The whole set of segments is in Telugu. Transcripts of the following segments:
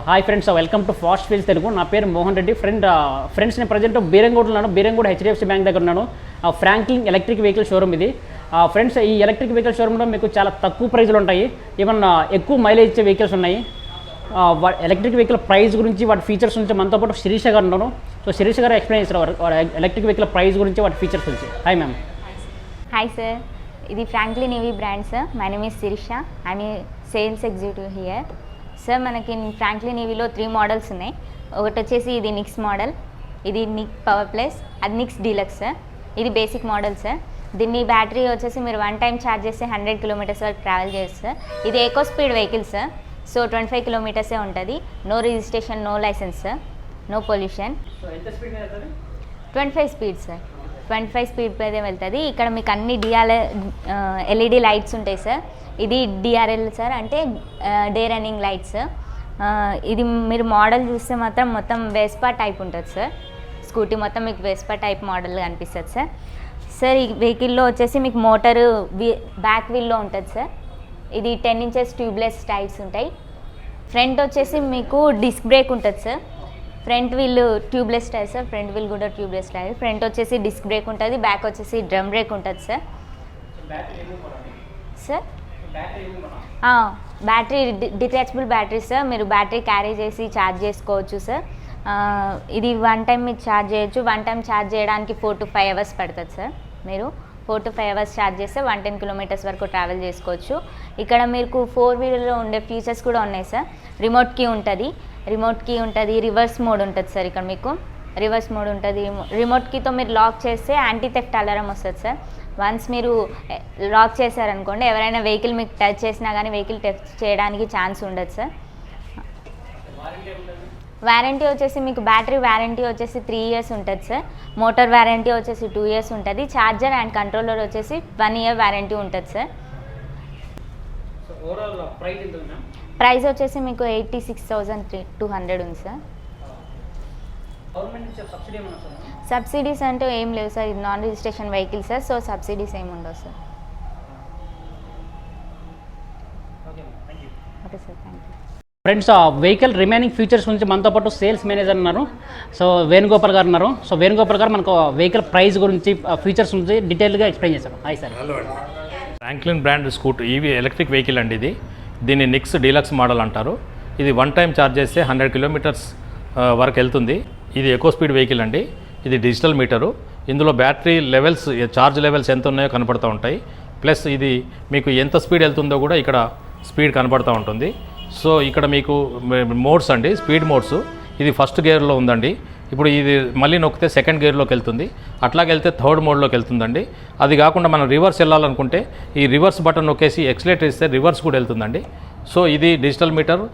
Hi friends, welcome to fast wheels Telugu. నా పేరు మోహన్ రెడ్డి. ఫ్రెండ్స్ నేను ప్రజెంట్ బీరంగూడలో ఉన్నాను. బీరంగూడ హెచ్డిఎఫ్సి బ్యాంక్ దగ్గర ఉన్నాను. ఫ్రాంక్లిన్ ఎలక్ట్రిక్ వెహికల్ షోరూమ్ ఇది. ఫ్రెండ్స్, ఈ ఎలక్ట్రిక్ వెహికల్ షోరూంలో మీకు చాలా తక్కువ ప్రైజ్లు ఉంటాయి, ఈవెన్ ఎక్కువ మైలేజ్ ఇచ్చే వెహికల్స్ ఉన్నాయి. ఎలక్ట్రిక్ వెహికల్ ప్రైస్ గురించి, వాటి ఫీచర్స్ గురించి మనతో పాటు శిరీష గారు ఉన్నారు. సో శిరీష గారు ఎక్స్ప్లెయిన్ చేస్తారు ఎలక్ట్రిక్ వెహికల్ ప్రైస్ గురించి, వాటి ఫీచర్స్ గురించి. Hi ma'am. హాయ్ సార్, ఇది Franklin EV brand sir. My name is Shirisha, I'm sales executive here sir. మనకి ఫ్రాంక్లిన్ ఈవీలో 3 మోడల్స్ ఉన్నాయి. ఒకటి వచ్చేసి ఇది నిక్స్ మోడల్, ఇది నిక్ పవర్ ప్లస్, అది నిక్స్ డీలక్స్ సార్. ఇది బేసిక్ మోడల్ సార్. దీన్ని బ్యాటరీ వచ్చేసి మీరు 1 టైం ఛార్జ్ చేస్తే 100 కిలోమీటర్స్ వరకు ట్రావెల్ చేయొచ్చు సార్. ఇది eco speed vehicle sir. So 25 కిలోమీటర్సే ఉంటుంది. No registration, no licence sir, no pollution. 25 speed sir. 25 speed పైదే వెళ్తుంది. ఇక్కడ మీకు అన్ని ఎల్ఈడి లైట్స్ ఉంటాయి సార్. ఇది డిఆర్ఎల్ సార్, అంటే డే రన్నింగ్ లైట్స్. ఇది మీరు మోడల్ చూస్తే మాత్రం మొత్తం వెస్పా టైప్ ఉంటుంది సార్. స్కూటీ మొత్తం మీకు వెస్పా టైప్ మోడల్ కనిపిస్తుంది సార్. సార్, ఈ వెహికల్లో వచ్చేసి మీకు మోటారు బ్యాక్ వీల్లో ఉంటుంది సార్. ఇది 10 ఇంచెస్ ట్యూబ్లెస్ టైర్స్ ఉంటాయి. ఫ్రంట్ వచ్చేసి మీకు డిస్క్ బ్రేక్ ఉంటుంది sir. Front wheel tubeless tyre sir. Front wheel కూడా ట్యూబ్లెస్ టైర్. ఫ్రంట్ వచ్చేసి డిస్క్ బ్రేక్ ఉంటుంది, బ్యాక్ వచ్చేసి డ్రమ్ బ్రేక్ ఉంటుంది sir. Sir battery detachable battery sir. మీరు బ్యాటరీ క్యారీ చేసి ఛార్జ్ చేసుకోవచ్చు సార్. ఇది 1 టైం మీరు ఛార్జ్ చేయొచ్చు. 1 టైం ఛార్జ్ చేయడానికి 4 to 5 అవర్స్ పడుతుంది సార్. మీరు 4 to 5 అవర్స్ ఛార్జ్ చేస్తే 110 కిలోమీటర్స్ వరకు ట్రావెల్ చేసుకోవచ్చు. ఇక్కడ మీకు 4 వీలర్లో ఉండే ఫీచర్స్ కూడా ఉన్నాయి సార్. రిమోట్ కీ ఉంటుంది, రివర్స్ మోడ్ ఉంటుంది సార్. ఇక్కడ మీకు రివర్స్ మోడ్ ఉంటుంది. రిమోట్ కీతో మీరు లాక్ చేస్తే యాంటీ థెఫ్ట్ అలారం వస్తుంది సార్. వన్స్ మీరు లాక్ చేశారనుకోండి, ఎవరైనా వెహికల్ మీకు టచ్ చేసినా కానీ వెహికల్ టచ్ చేయడానికి ఛాన్స్ ఉండదు సార్. వారంటీ వచ్చేసి మీకు బ్యాటరీ వారంటీ వచ్చేసి 3 years ఉంటుంది సార్. మోటార్ వారంటీ వచ్చేసి 2 years ఉంటుంది. ఛార్జర్ అండ్ కంట్రోలర్ వచ్చేసి 1 year వారంటీ ఉంటుంది సార్. ప్రైస్ వచ్చేసి మీకు 86,200 ఉంది సార్. సబ్సిడీస్ అంటూ ఏం లేవు సార్. ఇది non registration vehicle sir. So subsidies ఏమి ఉండవు sir. Okay sir, thank you. Friends, vehicle remaining features గురించి మనతో పాటు సేల్స్ మేనేజర్ ఉన్నారు. సో వేణుగోపాల్ గారు ఉన్నారు. సో వేణుగోపాల్ గారు మనకు వెహికల్ ప్రైస్ గురించి, ఫీచర్స్ గురించి డీటెయిల్గా ఎక్స్ప్లెయిన్ చేస్తారు. Hi sir. Franklin brand scooter EV electric vehicle అండి. దీన్ని నిక్స్ డీలక్స్ మోడల్ అంటారు. ఇది 1 టైం ఛార్జ్ చేస్తే 100 కిలోమీటర్స్ వరకు వెళ్తుంది. ఇది ఎకో స్పీడ్ వెహికల్ అండి. ఇది డిజిటల్ మీటరు. ఇందులో బ్యాటరీ లెవెల్స్, ఛార్జ్ లెవెల్స్ ఎంత ఉన్నాయో కనపడుతూ ఉంటాయి. ప్లస్ ఇది మీకు ఎంత స్పీడ్ వెళ్తుందో కూడా ఇక్కడ స్పీడ్ కనపడుతూ ఉంటుంది. సో ఇక్కడ మీకు మోడ్స్ అండి, స్పీడ్ మోడ్స్. ఇది ఫస్ట్ గేర్లో ఉందండి. ఇప్పుడు ఇది మళ్ళీ నొక్కితే సెకండ్ గేర్లోకి వెళ్తుంది. అట్లాగే వెళ్తే థర్డ్ మోడ్లోకి వెళ్తుందండి. అది కాకుండా మనం రివర్స్ వెళ్ళాలనుకుంటే ఈ రివర్స్ బటన్ నొక్కేసి ఎక్సిలేటర్ ఇస్తే రివర్స్ కూడా వెళ్తుందండి. సో ఇది డిజిటల్ మీటర్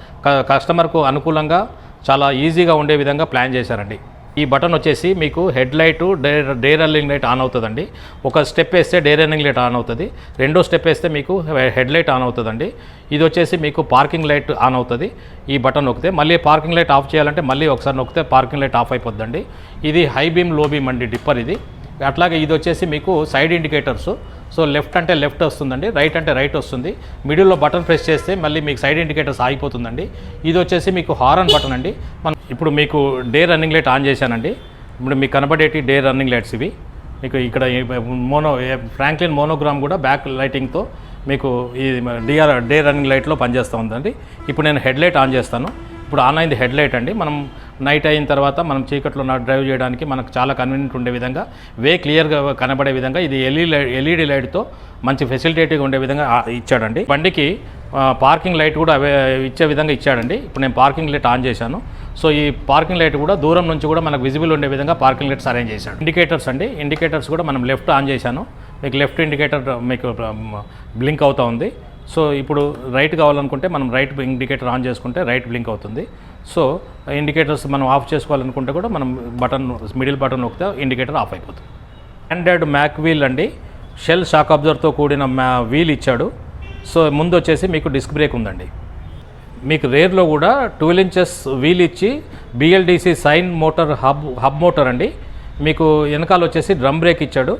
కస్టమర్కు అనుకూలంగా చాలా ఈజీగా ఉండే విధంగా ప్లాన్ చేశారండి. ఈ బటన్ వచ్చేసి మీకు head light, day running light on అవుతుందండి. ఒక స్టెప్ వేస్తే డే రన్నింగ్ లైట్ ఆన్ అవుతుంది. రెండో స్టెప్ వేస్తే మీకు హెడ్ లైట్ ఆన్ అవుతుందండి. ఇది వచ్చేసి మీకు పార్కింగ్ లైట్ ఆన్ అవుతుంది. ఈ బటన్ నొక్కితే మళ్ళీ పార్కింగ్ లైట్ ఆఫ్ చేయాలంటే మళ్ళీ ఒకసారి నొక్కితే పార్కింగ్ లైట్ ఆఫ్ అయిపోద్దండి. ఇది హై బీమ్, లో బీమ్ అండి డిప్పర్ ఇది. అట్లాగే ఇది వచ్చేసి మీకు సైడ్ ఇండికేటర్స్. సో లెఫ్ట్ అంటే లెఫ్ట్ వస్తుందండి, రైట్ అంటే రైట్ వస్తుంది. మిడిల్లో బటన్ ప్రెస్ చేస్తే మళ్ళీ మీకు సైడ్ ఇండికేటర్స్ ఆగిపోతుందండి. ఇది వచ్చేసి మీకు హారన్ బటన్ అండి. ఇప్పుడు మీకు డే రన్నింగ్ లైట్ ఆన్ చేశానండి. ఇప్పుడు మీకు కనబడేటి డే రన్నింగ్ లైట్స్ ఇవి. మీకు ఇక్కడ ఫ్రాంక్లిన్ మోనోగ్రామ్ కూడా బ్యాక్ లైటింగ్తో మీకు ఈ డే రన్నింగ్ లైట్లో పనిచేస్తూ ఉందండి. ఇప్పుడు నేను హెడ్ లైట్ ఆన్ చేస్తాను. ఇప్పుడు ఆన్ అయింది హెడ్ లైట్ అండి. మనం నైట్ అయిన తర్వాత మనం చీకట్లో డ్రైవ్ చేయడానికి మనకు చాలా కన్వీనియంట్ ఉండే విధంగా, క్లియర్గా కనబడే విధంగా ఇది ఎల్ఈడి లైట్తో మంచి ఫెసిలిటేటివ్గా ఉండే విధంగా ఇచ్చాడండి. బండికి పార్కింగ్ లైట్ కూడా ఇచ్చే విధంగా ఇచ్చాడండి. ఇప్పుడు నేను పార్కింగ్ లైట్ ఆన్ చేశాను. సో ఈ పార్కింగ్ లైట్ కూడా దూరం నుంచి కూడా మనకు విజిబుల్ ఉండే విధంగా పార్కింగ్ లైట్స్ అరేంజ్ చేశాడు. ఇండికేటర్స్ అండి, ఇండికేటర్స్ కూడా మనం లెఫ్ట్ ఆన్ చేశాను. మీకు లెఫ్ట్ ఇండికేటర్ మీకు బ్లింక్ అవుతూ ఉంది. సో ఇప్పుడు రైట్ కావాలనుకుంటే మనం రైట్ ఇండికేటర్ ఆన్ చేసుకుంటే రైట్ బ్లింక్ అవుతుంది. సో ఇండికేటర్స్ మనం ఆఫ్ చేసుకోవాలనుకుంటే కూడా మనం మిడిల్ బటన్ నొక్కితే ఇండికేటర్ ఆఫ్ అయిపోతుంది. స్టాండర్డ్ మ్యాక్ వీల్ అండి. షెల్ షాక్ అబ్జర్వర్తో కూడిన వీల్ ఇచ్చాడు. సో ముందు వచ్చేసి మీకు డిస్క్ బ్రేక్ ఉందండి. మీకు రేర్లో కూడా 12 inches వీల్ ఇచ్చి BLDC sine motor hub motor అండి. మీకు వెనకాల వచ్చేసి డ్రమ్ బ్రేక్ ఇచ్చాడు.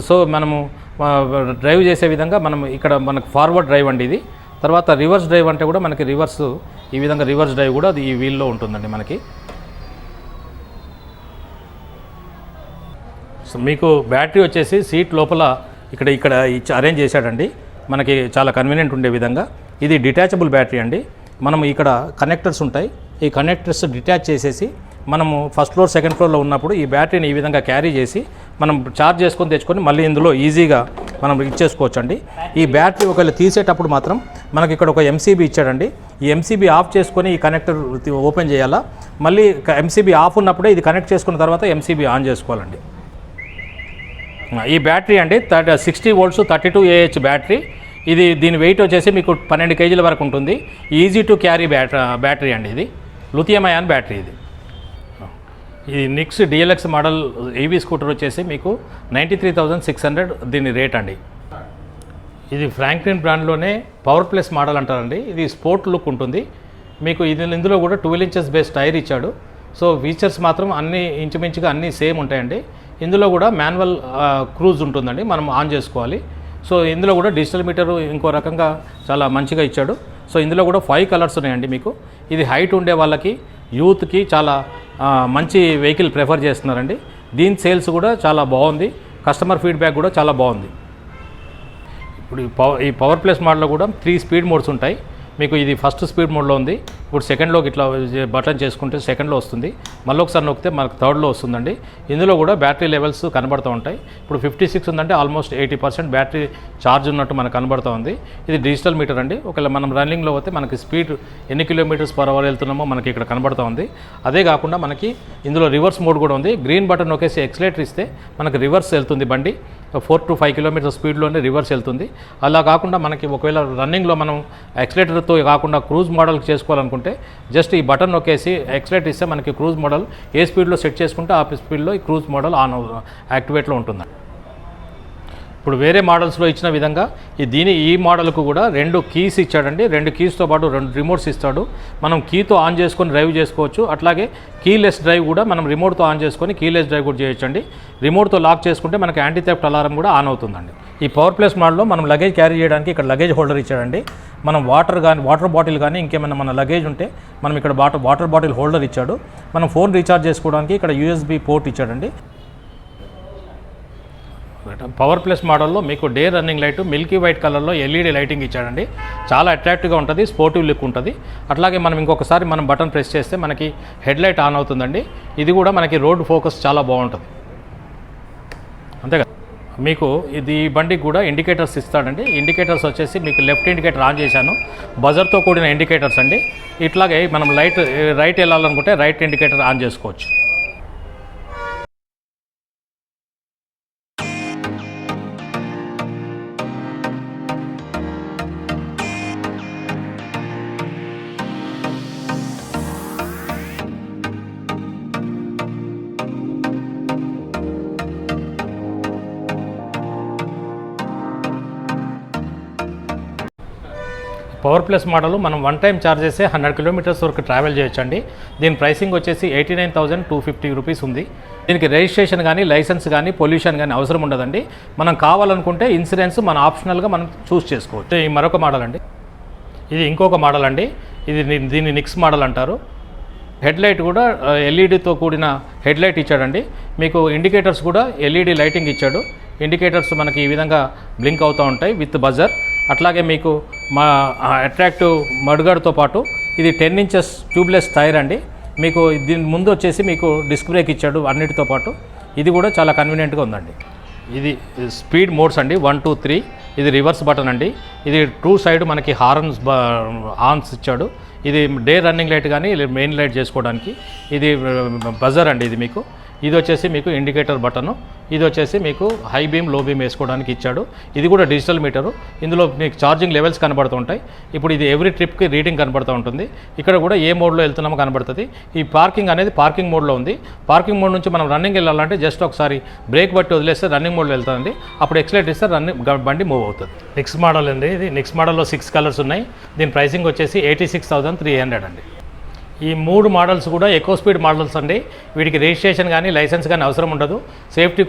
సో మనము డ్రైవ్ చేసే విధంగా మనం ఇక్కడ మనకు ఫార్వర్డ్ డ్రైవ్ అండి ఇది. తర్వాత రివర్స్ డ్రైవ్ అంటే కూడా మనకి రివర్స్ ఈ విధంగా రివర్స్ డ్రైవ్ కూడా అది ఈ వీల్లో ఉంటుందండి మనకి. సో మీకు బ్యాటరీ వచ్చేసి సీట్ లోపల ఇక్కడ అరేంజ్ చేశాడండి, మనకి చాలా కన్వీనియంట్ ఉండే విధంగా. ఇది డిటాచబుల్ బ్యాటరీ అండి. మనం ఇక్కడ కనెక్టర్స్ ఉంటాయి, ఈ కనెక్టర్స్ డిటాచ్ చేసేసి మనము ఫస్ట్ ఫ్లోర్ సెకండ్ ఫ్లోర్లో ఉన్నప్పుడు ఈ బ్యాటరీని ఈ విధంగా క్యారీ చేసి మనం ఛార్జ్ చేసుకొని తెచ్చుకొని మళ్ళీ ఇందులో ఈజీగా మనం ఇచ్చేసుకోవచ్చు అండి. ఈ బ్యాటరీ ఒకవేళ తీసేటప్పుడు మాత్రం మనకి ఇక్కడ ఒక ఎంసీబీ ఇచ్చాడండి. ఈ ఎంసీబీ ఆఫ్ చేసుకొని ఈ కనెక్టర్ ఓపెన్ చేయాలా, మళ్ళీ ఎంసీబీ ఆఫ్ ఉన్నప్పుడే ఇది కనెక్ట్ చేసుకున్న తర్వాత ఎంసీబీ ఆన్ చేసుకోవాలండి. ఈ బ్యాటరీ అండి 60 volts 32 Ah బ్యాటరీ. ఇది దీని వెయిట్ వచ్చేసి మీకు 12 kg వరకు ఉంటుంది. ఈజీ టు క్యారీ బ్యాటరీ అండి. ఇది లిథియం అయాన్ బ్యాటరీ. ఇది Nix DLX model EV scooter వచ్చేసి మీకు 93,600 దీని రేట్ అండి. ఇది ఫ్రాంక్లిన్ బ్రాండ్లోనే పవర్ ప్లస్ మోడల్ అంటారండి. ఇది స్పోర్ట్ లుక్ ఉంటుంది మీకు. ఇందులో కూడా 12 inches బేస్ టైర్ ఇచ్చాడు. సో ఫీచర్స్ మాత్రం అన్నీ ఇంచుమించుగా అన్నీ సేమ్ ఉంటాయండి. ఇందులో కూడా మాన్యువల్ క్రూజ్ ఉంటుందండి, మనం ఆన్ చేసుకోవాలి. సో ఇందులో కూడా డిజిటల్ మీటర్ ఇంకో రకంగా చాలా మంచిగా ఇచ్చాడు. సో ఇందులో కూడా 5 కలర్స్ ఉన్నాయండి మీకు. ఇది హైట్ ఉండే వాళ్ళకి, యూత్కి చాలా మంచి వెహికల్ ప్రిఫర్ చేస్తున్నారండి. దీని సేల్స్ కూడా చాలా బాగుంది, కస్టమర్ ఫీడ్బ్యాక్ కూడా చాలా బాగుంది. ఇప్పుడు ఈ పవర్ ప్లస్ మోడల్లో కూడా 3 స్పీడ్ మోడ్స్ ఉంటాయి మీకు. ఇది ఫస్ట్ స్పీడ్ మోడ్లో ఉంది. ఇప్పుడు సెకండ్లోకి ఇట్లా బటన్ చేసుకుంటే సెకండ్లో వస్తుంది, మళ్ళీ ఒకసారి నొక్కితే మనకు థర్డ్లో వస్తుందండి. ఇందులో కూడా బ్యాటరీ లెవెల్స్ కనబడుతూ ఉంటాయి. ఇప్పుడు 56 ఉందంటే ఆల్మోస్ట్ 80% బ్యాటరీ ఛార్జ్ ఉన్నట్టు మనకు కనబడుతూ ఉంది. ఇది డిజిటల్ మీటర్ అండి. ఒకవేళ మనం రన్నింగ్లో పోతే మనకి స్పీడ్ ఎన్ని km/h వెళ్తున్నామో మనకి ఇక్కడ కనబడుతూ ఉంది. అదే కాకుండా మనకి ఇందులో రివర్స్ మోడ్ కూడా ఉంది. గ్రీన్ బటన్ నొక్కేసి ఎక్సలేటర్ ఇస్తే మనకి రివర్స్ వెళ్తుంది బండి. 4 to 5 km స్పీడ్లోనే రివర్స్ వెళ్తుంది. అలా కాకుండా మనకి ఒకవేళ రన్నింగ్లో మనం ఎక్సలేటర్తో కాకుండా క్రూజ్ మోడల్ చేసుకోవాలనుకుంటే జస్ట్ ఈ బటన్ నొక్కేసి ఎక్సలేటర్ ఇస్తే మనకి క్రూజ్ మోడల్ ఏ స్పీడ్లో సెట్ చేసుకుంటే ఆ స్పీడ్లో ఈ క్రూజ్ మోడల్ యాక్టివేట్లో ఉంటుంది. ఇప్పుడు వేరే మోడల్స్లో ఇచ్చిన విధంగా ఈ మోడల్కు కూడా 2 కీస్ ఇచ్చాడండి. 2 కీస్తో పాటు 2 రిమోట్స్ ఇస్తాడు. మనం కీతో ఆన్ చేసుకొని డ్రైవ్ చేసుకోవచ్చు. అట్లాగే కీలెస్ డ్రైవ్ కూడా మనం రిమోట్తో ఆన్ చేసుకొని కీలెస్ డ్రైవ్ కూడా చేయొచ్చండి. రిమోట్తో లాక్ చేసుకుంటే మనకి యాంటీ థెఫ్ట్ అలారం కూడా ఆన్ అవుతుందండి. ఈ పవర్ ప్లస్ మోడల్లో మనం లగేజ్ క్యారీ చేయడానికి ఇక్కడ లగేజ్ హోల్డర్ ఇచ్చాడండి. మనం వాటర్ బాటిల్ కానీ ఇంకేమైనా మన లగేజ్ ఉంటే మనం ఇక్కడ వాటర్ బాటిల్ హోల్డర్ ఇచ్చాడు. మనం ఫోన్ రీఛార్జ్ చేసుకోవడానికి ఇక్కడ USB పోర్ట్ ఇచ్చాడండి. పవర్ ప్లస్ మోడల్లో మీకు day running light Milky white కలర్లో LED లైటింగ్ ఇచ్చాడండి. చాలా అట్రాక్టివ్గా ఉంటుంది, స్పోర్టివ్ లుక్ ఉంటుంది. అట్లాగే మనం ఇంకొకసారి మనం బటన్ ప్రెస్ చేస్తే మనకి హెడ్ లైట్ ఆన్ అవుతుందండి. ఇది కూడా మనకి రోడ్ ఫోకస్ చాలా బాగుంటుంది. అంతేగా మీకు ఈ బండికి కూడా ఇండికేటర్స్ ఇస్తాడండి. ఇండికేటర్స్ వచ్చేసి మీకు లెఫ్ట్ ఇండికేటర్ ఆన్ చేశాను, బజర్తో కూడిన ఇండికేటర్స్ అండి. ఇట్లాగే మనం రైట్ వెళ్ళాలనుకుంటే రైట్ ఇండికేటర్ ఆన్ చేసుకోవచ్చు. పవర్ ప్లస్ మోడల్ మనం 1 టైం ఛార్జ్ చేస్తే 100 km వరకు ట్రావెల్ చేయొచ్చండి. దీని ప్రైసింగ్ వచ్చేసి 89,250 రూపీస్ ఉంది. దీనికి రిజిస్ట్రేషన్ కానీ లైసెన్స్ కానీ పొల్యూషన్ కానీ అవసరం ఉండదండి. మనం కావాలనుకుంటే ఇన్సూరెన్స్ మన ఆప్షనల్గా మనం చూస్ చేసుకోవచ్చు. ఈ మరొక మోడల్ అండి. ఇది ఇంకొక మోడల్ అండి. దీన్ని నిక్స్ మోడల్ అంటారు. హెడ్ లైట్ కూడా LEDతో కూడిన హెడ్ లైట్ ఇచ్చాడండి. మీకు ఇండికేటర్స్ కూడా LED లైటింగ్ ఇచ్చాడు. ఇండికేటర్స్ మనకి ఈ విధంగా బ్లింక్ అవుతూ ఉంటాయి విత్ బజర్. అట్లాగే మీకు మా అట్రాక్టివ్ మడ్గార్డ్తో పాటు ఇది 10 inches ట్యూబ్లెస్ టైర్ అండి. మీకు దీని ముందు వచ్చేసి మీకు డిస్క్ బ్రేక్ ఇచ్చాడు అన్నిటితో పాటు. ఇది కూడా చాలా కన్వీనియంట్గా ఉందండి. ఇది స్పీడ్ మోడ్స్ అండి 1, 2, 3. ఇది రివర్స్ బటన్ అండి. ఇది 2 సైడ్ మనకి హార్న్స్ ఇచ్చాడు. ఇది డే రన్నింగ్ లైట్ కానీ మెయిన్ లైట్ చేసుకోవడానికి. ఇది బజర్ అండి. ఇది మీకు ఇది వచ్చేసి మీకు ఇండికేటర్ బటను. ఇది వచ్చేసి మీకు హై బీమ్ లో బీమ్ వేసుకోవడానికి ఇచ్చాడు. ఇది కూడా డిజిటల్ మీటరు. ఇందులో మీకు ఛార్జింగ్ లెవెల్స్ కనబడుతూ ఉంటాయి. ఇప్పుడు ఇది ఎవ్రీ ట్రిప్కి రీడింగ్ కనబడుతూ ఉంటుంది. ఇక్కడ కూడా ఏ మోడ్లో వెళ్తున్నామో కనబడుతుంది. ఈ పార్కింగ్ అనేది పార్కింగ్ మోడ్లో ఉంది. పార్కింగ్ మోడ్ నుంచి మనం రన్నింగ్ వెళ్ళాలంటే జస్ట్ ఒకసారి బ్రేక్ బట్టి వదిలేస్తే రన్నింగ్ మోడ్లో వెళ్తుందండి. అప్పుడు ఎక్సలేట్ ఇస్తే బండి మూవ్ అవుతుంది. నెక్స్ట్ మోడల్ అండి. ఇది నెక్స్ట్ మోడల్లో 6 కలర్స్ ఉన్నాయి. దీని ప్రైసింగ్ వచ్చేసి 86,300 అండి. ఈ 3 మోడల్స్ కూడా ఎక్కువ స్పీడ్ మోడల్స్ అండి. వీటికి రిజిస్ట్రేషన్ కానీ లైసెన్స్ కానీ అవసరం ఉండదు. సేఫ్టీ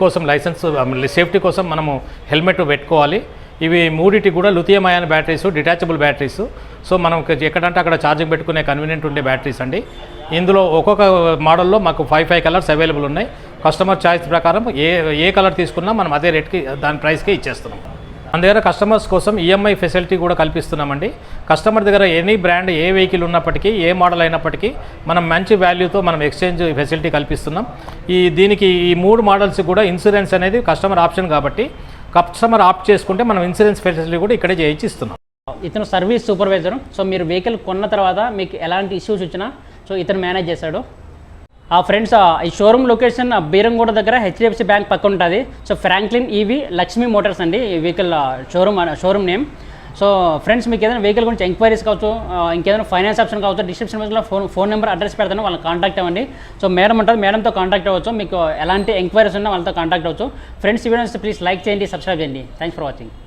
కోసం మనము హెల్మెట్ పెట్టుకోవాలి. ఇవి మూడిటి కూడా lithium ion batteries, detachable batteries. So మనం ఎక్కడంటే అక్కడ ఛార్జింగ్ పెట్టుకునే కన్వీనియంట్ ఉండే బ్యాటరీస్ అండి. ఇందులో ఒక్కొక్క మోడల్లో మాకు 5 కలర్స్ అవైలబుల్ ఉన్నాయి. కస్టమర్ చాయిస్ ప్రకారం ఏ కలర్ తీసుకున్నా మనం అదే రేట్కి దాని ప్రైస్కే ఇచ్చేస్తున్నాం. మన దగ్గర కస్టమర్స్ కోసం ఈఎంఐ ఫెసిలిటీ కూడా కల్పిస్తున్నామండి. కస్టమర్ దగ్గర ఎనీ బ్రాండ్ ఏ వెహికల్ ఉన్నప్పటికీ, ఏ మోడల్ అయినప్పటికీ మనం మంచి వాల్యూతో మనం ఎక్స్చేంజ్ ఫెసిలిటీ కల్పిస్తున్నాం. దీనికి ఈ 3 మోడల్స్ కూడా ఇన్సూరెన్స్ అనేది కస్టమర్ ఆప్షన్ కాబట్టి కస్టమర్ ఆప్ట్ చేసుకుంటే మనం ఇన్సూరెన్స్ ఫెసిలిటీ కూడా ఇక్కడే చేయించి ఇస్తున్నాం. ఇతను సర్వీస్ సూపర్వైజర్. సో మీరు వెహికల్ కొన్న తర్వాత మీకు ఎలాంటి ఇష్యూస్ వచ్చినా సో ఇతను మేనేజ్ చేస్తాడు. ఫ్రెండ్స్, ఈ షోరూమ్ లొకేషన్ బీరంగూడ దగ్గర హెచ్డిఎఫ్సి బ్యాంక్ పక్కన ఉంటుంది. So Franklin EV Lakshmi Motors అండి ఈ vehicle showroom name. So friends, మీకు ఏదైనా వెహికల్ గురించి ఎంక్వైరీస్ కావచ్చు, ఇంకేదైనా ఫైనాన్స్ ఆప్షన్ కావచ్చు, డిస్క్రిప్షన్లో ఫోన్ నెంబర్ అడ్రస్ పెడతాను, వాళ్ళని కాంటాక్ట్ అవ్వండి. సో మేడం ఉంటుంది, మేడంతో కాంటాక్ట్ అవ్వచ్చు. మీకు ఎలాంటి ఎంక్వైరీస్ ఉన్నా వాళ్ళతో కాంటాక్ట్ అవ్వచ్చు. ఫ్రెండ్స్, ఈ వీడియోస్ ప్లీజ్ లైక్ చేయండి, సబ్స్క్రైబ్ చేయండి. Thanks for watching.